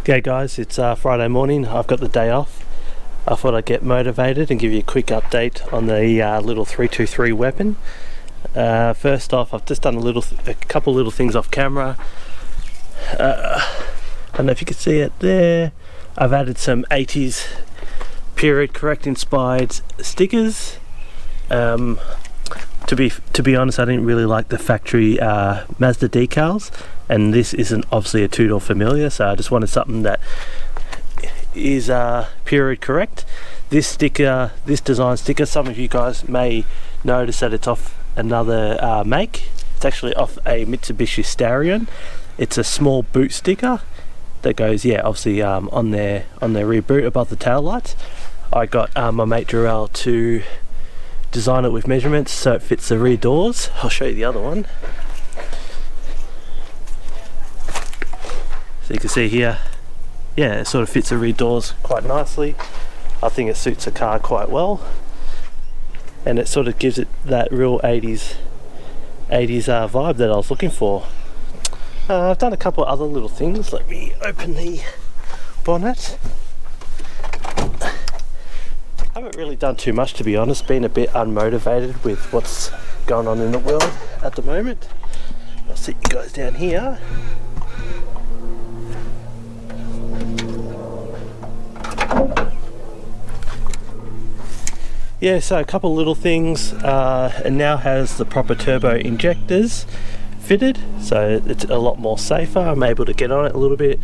Okay guys, it's Friday morning. I've got the day off. I thought I'd get motivated and give you a quick update on the little 323 weapon. First off, I've just done a couple little things off camera. I don't know if you can see it there. I've added some 80s period correct inspired stickers. To be honest, I didn't really like the factory Mazda decals, and this isn't obviously a two-door Familia, so I just wanted something that is period correct. This sticker, this design sticker, some of you guys may notice that it's off another make. It's actually off a Mitsubishi Starion. It's a small boot sticker that goes, yeah, obviously on their rear boot above the tail lights. I got my mate Jarrell to design it with measurements so it fits the rear doors. I'll show you the other one. So you can see here, yeah, it sort of fits the rear doors quite nicely. I think it suits the car quite well, and it sort of gives it that real 80s vibe that I was looking for. I've done a couple of other little things. Let me open the bonnet. I haven't really done too much, to be honest. Been a bit unmotivated with what's going on in the world at the moment. I'll sit you guys down here. Yeah, so a couple of little things. It now has the proper turbo injectors fitted, so it's a lot more safer. I'm able to get on it a little bit.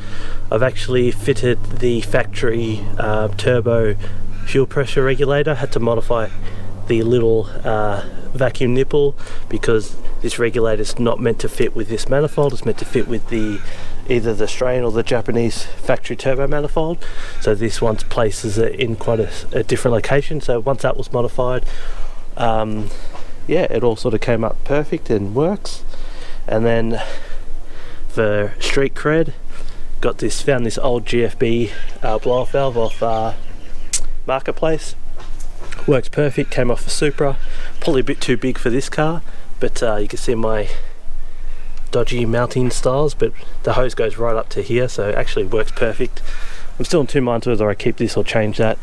I've actually fitted the factory turbo fuel pressure regulator. Had to modify the little vacuum nipple because this regulator is not meant to fit with this manifold. It's meant to fit with either the Australian or the Japanese factory turbo manifold. So this one places it in quite a different location. So once that was modified, yeah, it all sort of came up perfect and works. And then for street cred, found this old GFB blow-off valve off Marketplace. Works perfect. Came off a Supra, probably a bit too big for this car, but you can see my dodgy mounting styles, but the hose goes right up to here, so it actually works perfect. I'm still in two minds whether I keep this or change that,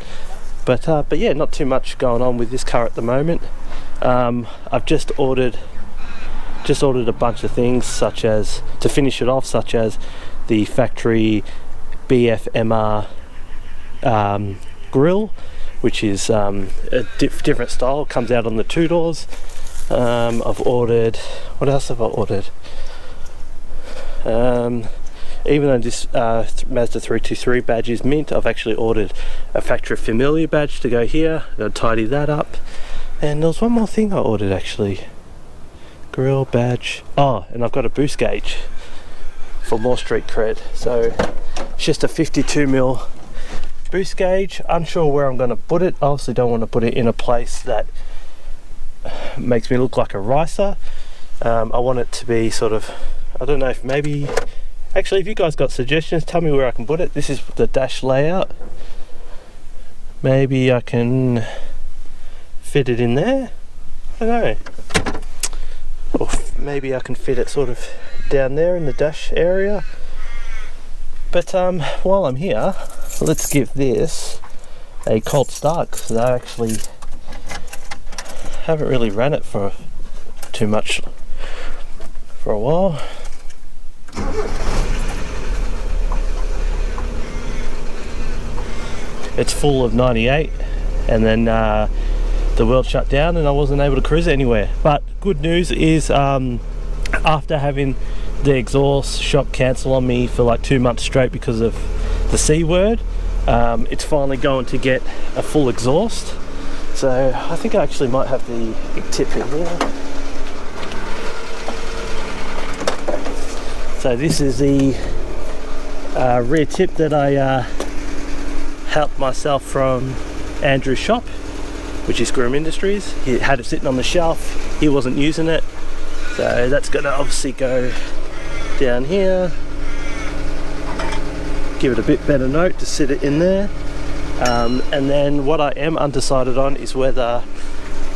but yeah, not too much going on with this car at the moment. I've just ordered a bunch of things, such as, to finish it off, such as the factory BFMR grill, which is a different style, comes out on the two doors. I've ordered, what else have I ordered? Even though this Mazda 323 badge is mint, I've actually ordered a factory Familia badge to go here. I'll tidy that up. And there was one more thing I ordered actually. Grill badge. Oh, and I've got a boost gauge for more street cred. So it's just a 52mm boost gauge. Unsure where I'm going to put it. I obviously don't want to put it in a place that makes me look like a ricer. I want it to be sort of, I don't know if maybe, actually if you guys got suggestions, tell me where I can put it. This is the dash layout. Maybe I can fit it in there. I don't know. Or maybe I can fit it sort of down there in the dash area. But while I'm here, let's give this a cold start, because I actually haven't really ran it for too much for a while. It's full of 98, and then the world shut down and I wasn't able to cruise it anywhere. But good news is, after having the exhaust shop cancel on me for like 2 months straight because of the C word, it's finally going to get a full exhaust. So I think I actually might have the tip in here. So this is the rear tip that I helped myself from Andrew's shop, which is Groom Industries. He had it sitting on the shelf, he wasn't using it, so that's going to obviously go down here, give it a bit better note to sit it in there. And then what I am undecided on is whether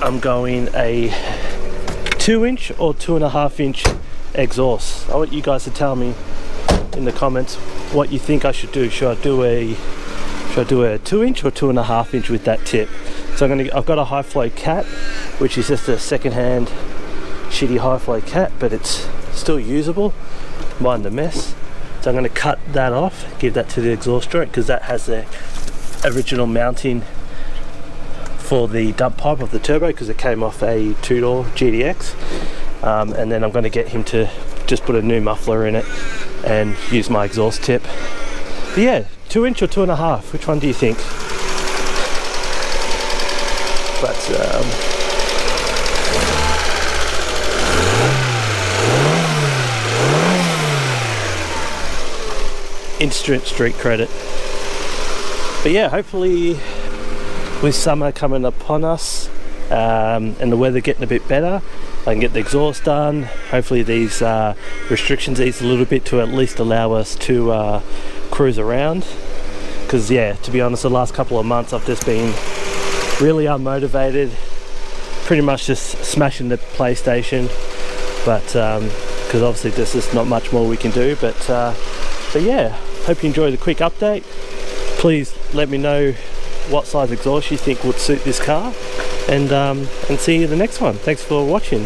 I'm going a 2-inch or 2.5-inch exhaust. I want you guys to tell me in the comments what you think I should do. Should I do a 2-inch or 2.5-inch with that tip? So I've got a high flow cat, which is just a second-hand shitty high flow cat, but it's still usable. Mind the mess. So I'm going to cut that off, give that to the exhaust joint, because that has the original mounting for the dump pipe of the turbo, because it came off a 2-door GDX. And then I'm going to get him to just put a new muffler in it and use my exhaust tip. But yeah, 2-inch or 2.5, which one do you think? But instant street credit. But yeah, hopefully with summer coming upon us and the weather getting a bit better, I can get the exhaust done. Hopefully these restrictions ease a little bit to at least allow us to cruise around. Because yeah, to be honest, the last couple of months I've just been really unmotivated, pretty much just smashing the PlayStation. But because obviously there's just not much more we can do. But yeah, hope you enjoyed the quick update. Please let me know what size exhaust you think would suit this car, and see you in the next one. Thanks for watching.